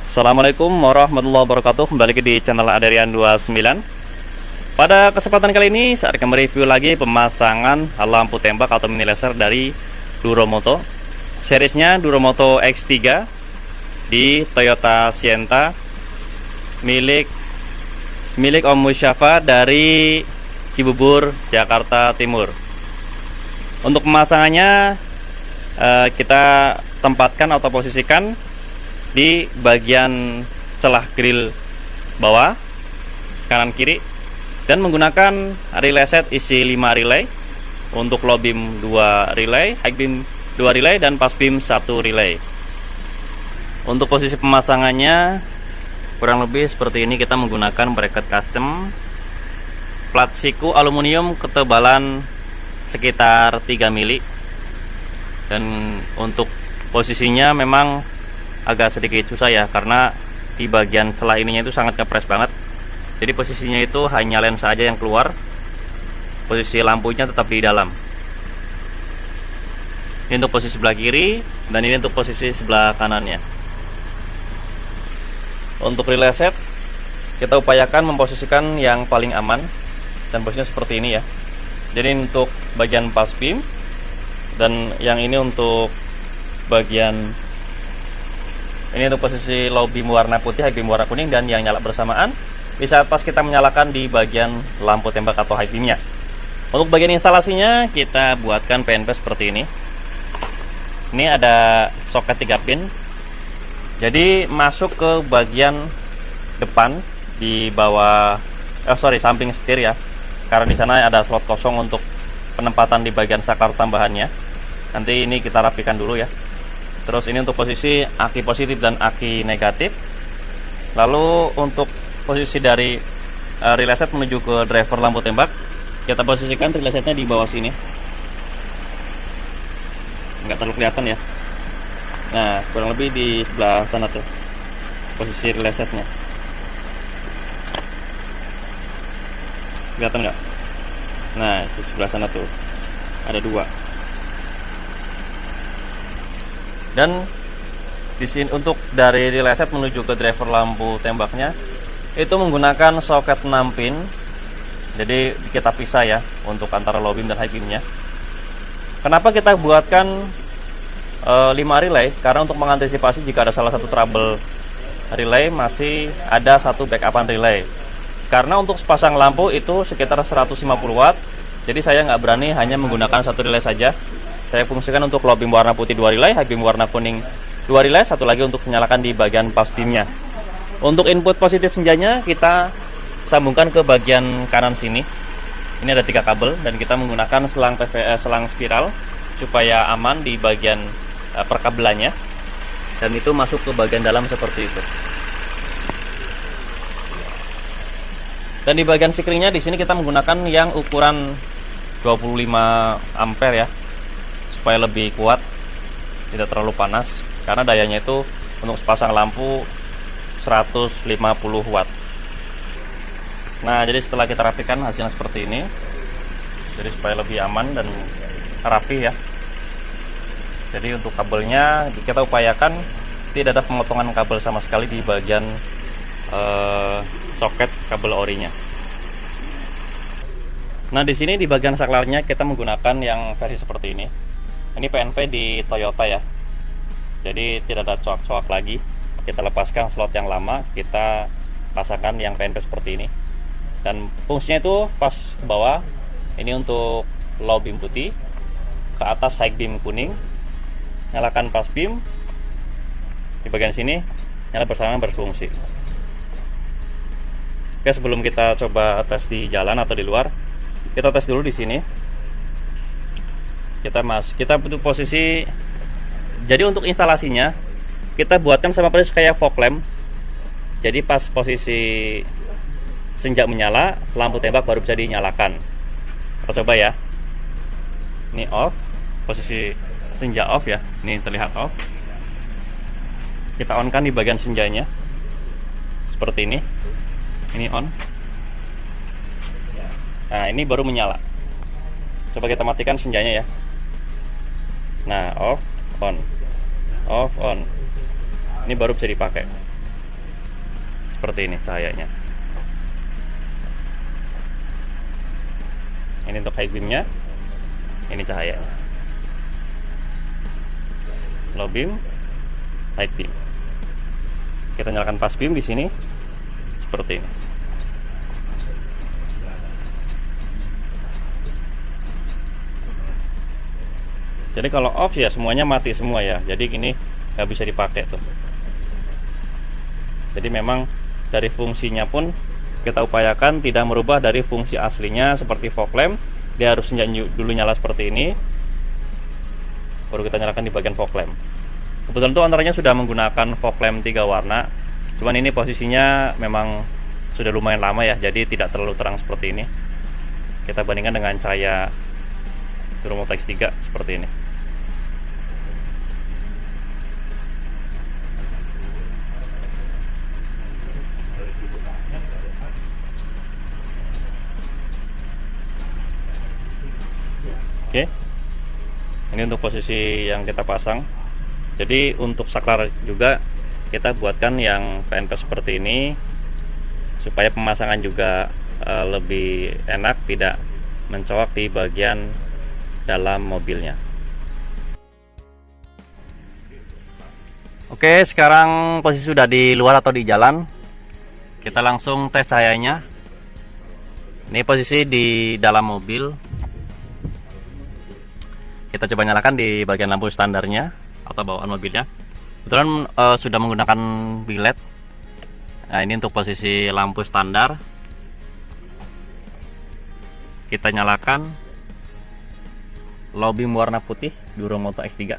Assalamualaikum warahmatullahi wabarakatuh. Kembali lagi di channel Aderian 29. Pada kesempatan kali ini saya akan mereview lagi pemasangan lampu tembak atau mini laser dari Duromoto. Seriesnya Duromoto X3 di Toyota Sienta milik Om Musyafa dari Cibubur, Jakarta Timur. Untuk pemasangannya kita tempatkan atau posisikan di bagian celah grill bawah, kanan kiri, dan menggunakan relay set isi 5 relay untuk low beam 2 relay, high beam 2 relay, dan pass beam 1 relay. Untuk posisi pemasangannya kurang lebih seperti ini. Kita menggunakan bracket custom plat siku aluminium ketebalan sekitar 3 mili, dan untuk posisinya memang agak sedikit susah ya, karena di bagian celah ininya itu sangat ngepres banget. Jadi posisinya itu hanya lensa aja yang keluar, posisi lampunya tetap di dalam. Ini untuk posisi sebelah kiri, dan ini untuk posisi sebelah kanannya. Untuk relay set kita upayakan memposisikan yang paling aman, dan posisinya seperti ini ya. Jadi untuk bagian pass beam, dan yang ini untuk bagian ini untuk posisi low beam warna putih, high beam warna kuning, dan yang nyala bersamaan di saat pas kita menyalakan di bagian lampu tembak atau high beamnya. Untuk bagian instalasinya kita buatkan PNP seperti ini. Ini ada soket 3 pin. Jadi masuk ke bagian depan di bawah, samping setir ya. Karena di sana ada slot kosong untuk penempatan di bagian saklar tambahannya. Nanti ini kita rapikan dulu ya. Terus ini untuk posisi aki positif dan aki negatif. Lalu untuk posisi dari relay set menuju ke driver lampu tembak, kita posisikan relay setnya di bawah sini. Nggak terlalu kelihatan ya. Nah, kurang lebih di sebelah sana tuh posisi relay setnya. Kelihatan nggak? Nah, di sebelah sana tuh ada 2. Dan di sini untuk dari relay set menuju ke driver lampu tembaknya itu menggunakan soket 6 pin. Jadi kita pisah ya untuk antara low beam dan high beamnya. Kenapa kita buatkan 5 relay? Karena untuk mengantisipasi jika ada salah satu trouble relay, masih ada satu backupan relay. Karena untuk sepasang lampu itu sekitar 150 watt. Jadi saya nggak berani hanya menggunakan satu relay saja. Saya fungsikan untuk low beam warna putih 2 relay, high beam warna kuning 2 relay, satu lagi untuk menyalakan di bagian pass beamnya. Untuk input positif senjanya kita sambungkan ke bagian kanan sini. Ini ada 3 kabel, dan kita menggunakan selang PVS, selang spiral supaya aman di bagian perkabelannya. Dan itu masuk ke bagian dalam seperti itu. Dan di bagian sikringnya di sini kita menggunakan yang ukuran 25 ampere ya, supaya lebih kuat, tidak terlalu panas, karena dayanya itu untuk sepasang lampu 150 watt. Nah, jadi setelah kita rapikan hasilnya seperti ini. Jadi supaya lebih aman dan rapi ya. Jadi untuk kabelnya kita upayakan tidak ada pemotongan kabel sama sekali di bagian soket kabel orinya. Nah, di sini di bagian saklarnya kita menggunakan yang versi seperti ini. Ini PNP di Toyota ya. Jadi tidak ada coak-coak lagi. Kita lepaskan slot yang lama, kita pasangkan yang PNP seperti ini. Dan fungsinya itu pas ke bawah. Ini untuk low beam putih, ke atas high beam kuning. Nyalakan pass beam. Di bagian sini nyala bersamaan berfungsi. Oke, sebelum kita coba tes di jalan atau di luar, kita tes dulu di sini. Kita butuh posisi. Jadi untuk instalasinya kita buatkan sama persis kayak fog lamp. Jadi pas posisi senja menyala, lampu tembak baru bisa dinyalakan. Kita coba ya. Ini off, posisi senja off ya. Ini terlihat off. Kita on kan di bagian senjanya seperti ini. Ini on. Nah, ini baru menyala. Coba kita matikan senjanya ya. Nah, off, on, off, on. Ini baru bisa dipakai. seperti ini cahayanya. Ini untuk high beamnya, ini cahayanya. Low beam, high beam. Kita nyalakan pas beam di sini seperti ini. Jadi kalau off ya semuanya mati semua ya. Jadi ini nggak bisa dipakai tuh. Jadi memang dari fungsinya pun kita upayakan tidak merubah dari fungsi aslinya seperti fog lamp. Dia harus dulu nyala seperti ini, baru kita nyalakan di bagian fog lamp. Kebetulan tuh antaranya sudah menggunakan fog lamp 3 warna. Cuman ini posisinya memang sudah lumayan lama ya, jadi tidak terlalu terang seperti ini. Kita bandingkan dengan cahaya Duromoto X3 seperti ini. Oke, ini untuk posisi yang kita pasang. Jadi untuk saklar juga kita buatkan yang PNP seperti ini supaya pemasangan juga lebih enak, tidak mencolok di bagian dalam mobilnya. Oke, sekarang posisi sudah di luar atau di jalan. Kita langsung tes cahayanya. Ini posisi di dalam mobil. Kita coba nyalakan di bagian lampu standarnya atau bawaan mobilnya. Kebetulan sudah menggunakan bilet. Nah, ini untuk posisi lampu standar. Kita nyalakan low beam warna putih Duromoto X3.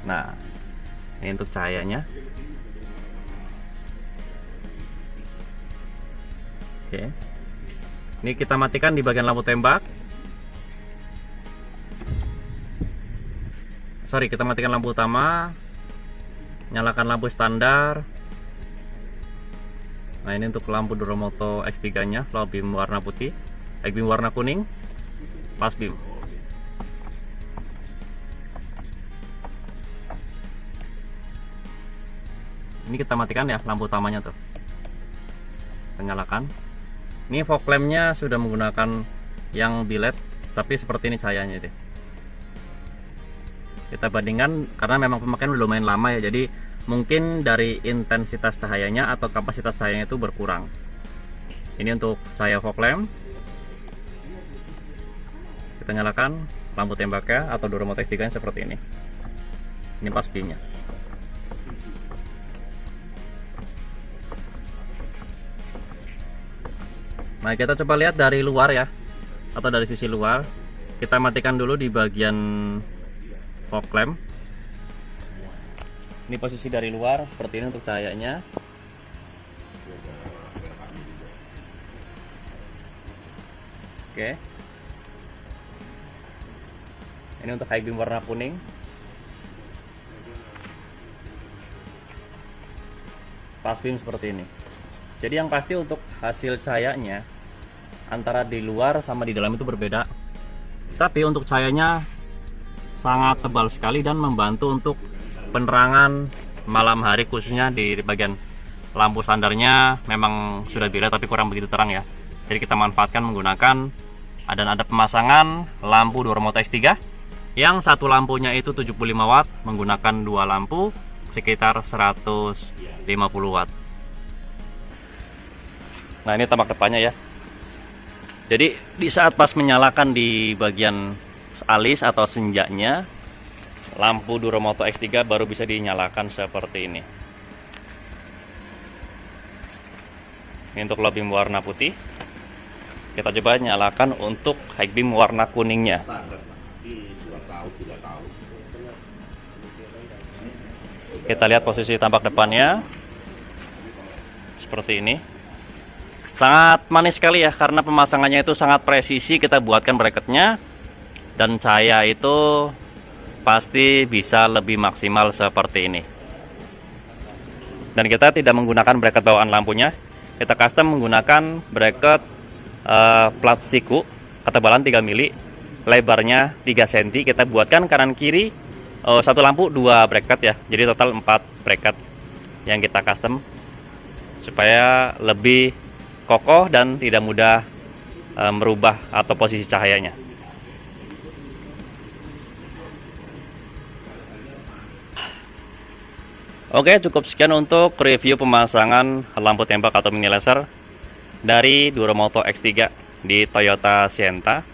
Nah, ini untuk cahayanya. Oke. Ini kita matikan di bagian lampu tembak. Kita matikan lampu utama, nyalakan lampu standar. Nah, ini untuk lampu Duromoto X3 nya, low beam warna putih, high beam warna kuning, pas beam. Ini kita matikan ya lampu utamanya tuh, kita nyalakan. Ini fog lamp-nya sudah menggunakan yang bilet, tapi seperti ini cahayanya deh. Kita bandingkan karena memang pemakaian udah lumayan lama ya, jadi mungkin dari intensitas cahayanya atau kapasitas cahayanya itu berkurang. Ini untuk cahaya fog lamp. Kita nyalakan lampu tembaknya atau Duromoto X3 nya seperti ini. Ini pas beamnya. Nah, kita coba lihat dari luar ya, atau dari sisi luar. Kita matikan dulu di bagian fog lamp. Ini posisi dari luar seperti ini untuk cahayanya. Oke. Ini untuk high beam warna kuning. Pas beam seperti ini. Jadi yang pasti untuk hasil cahayanya antara di luar sama di dalam itu berbeda. Tapi untuk cahayanya sangat tebal sekali dan membantu untuk penerangan malam hari, khususnya di bagian lampu standarnya memang sudah bilet tapi kurang begitu terang ya. Jadi kita manfaatkan menggunakan dan ada pemasangan lampu Duromoto X3 yang satu lampunya itu 75 watt menggunakan dua lampu sekitar 150 watt. Nah, ini tampak depannya ya. Jadi di saat pas menyalakan di bagian alis atau senjanya, lampu Duromoto X3 baru bisa dinyalakan seperti ini. Ini untuk low beam warna putih. Kita coba nyalakan untuk high beam warna kuningnya. Kita lihat posisi tampak depannya seperti ini. Sangat manis sekali ya, karena pemasangannya itu sangat presisi. Kita buatkan bracketnya dan cahaya itu pasti bisa lebih maksimal seperti ini. Dan kita tidak menggunakan bracket bawaan lampunya, kita custom menggunakan bracket plat siku ketebalan 3 mili, lebarnya 3 cm. Kita buatkan kanan kiri satu lampu 2 bracket ya, jadi total 4 bracket yang kita custom. supaya lebih kokoh dan tidak mudah merubah atau posisi cahayanya. Oke, cukup sekian untuk review pemasangan lampu tembak atau mini laser dari Duromoto X3 di Toyota Sienta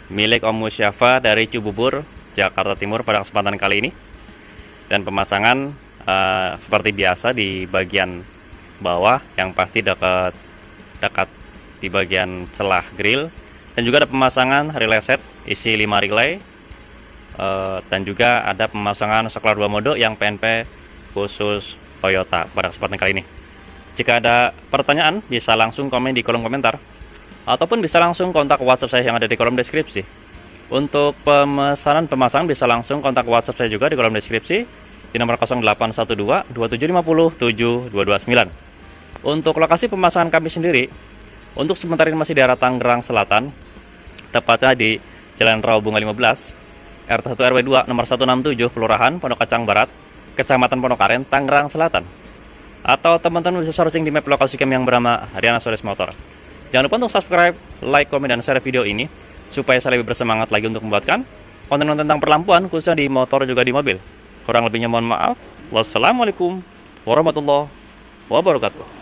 milik Om Musyafa dari Cibubur, Jakarta Timur pada kesempatan kali ini. Dan pemasangan seperti biasa di bagian bawah, yang pasti dekat di bagian celah grill, dan juga ada pemasangan relay set isi 5 relay, dan juga ada pemasangan saklar 2 mode yang PNP khusus Toyota pada kesempatan kali ini. Jika ada pertanyaan bisa langsung komen di kolom komentar, ataupun bisa langsung kontak WhatsApp saya yang ada di kolom deskripsi. Untuk pemesanan pemasangan bisa langsung kontak WhatsApp saya juga di kolom deskripsi di nomor 0812 2750 7229. Untuk lokasi pemasangan kami sendiri, untuk sementara ini masih di daerah Tangerang Selatan, tepatnya di Jalan Rawabunga 15, RT 1 RW 2 nomor 167, Kelurahan Pondok Kacang Barat, Kecamatan Ponokaren, Tangerang Selatan. Atau teman-teman bisa searching di map lokasi kami yang bernama Hariana Soles Motor. Jangan lupa untuk subscribe, like, komen, dan share video ini supaya saya lebih bersemangat lagi untuk membuatkan konten tentang perlampuan khususnya di motor juga di mobil. Kurang lebihnya mohon maaf. Wassalamualaikum warahmatullahi wabarakatuh.